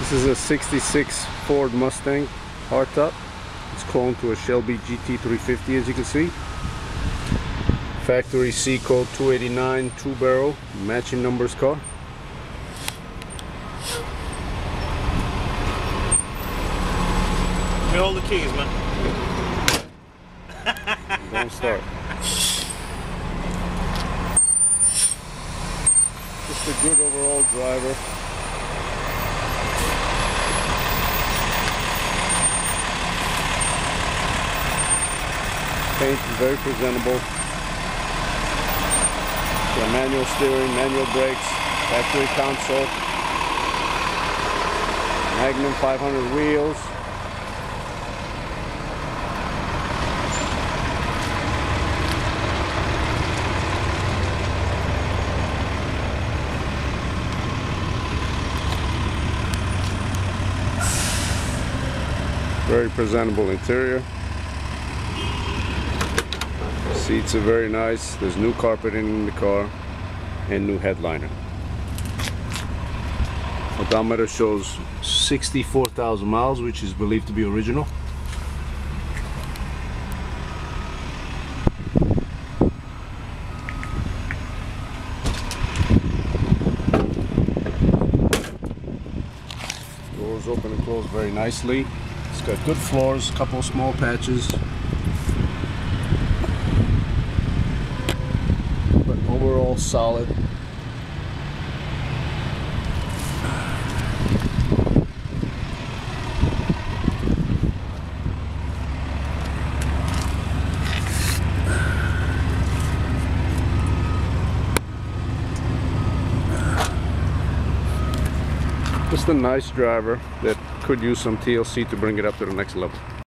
This is a 66 Ford Mustang hardtop. It's cloned to a Shelby GT350, as you can see. Factory C code 289 two-barrel, matching numbers car. Let me hold the keys, man. Don't start. Just a good overall driver. Paint is very presentable. Got manual steering, manual brakes, factory console, Magnum 500 wheels. Very presentable interior. Seats are very nice. There's new carpeting in the car and new headliner. Odometer shows 64,000 miles, which is believed to be original. Doors open and close very nicely. It's got good floors, a couple small patches. But overall solid. Just a nice driver that could use some TLC to bring it up to the next level.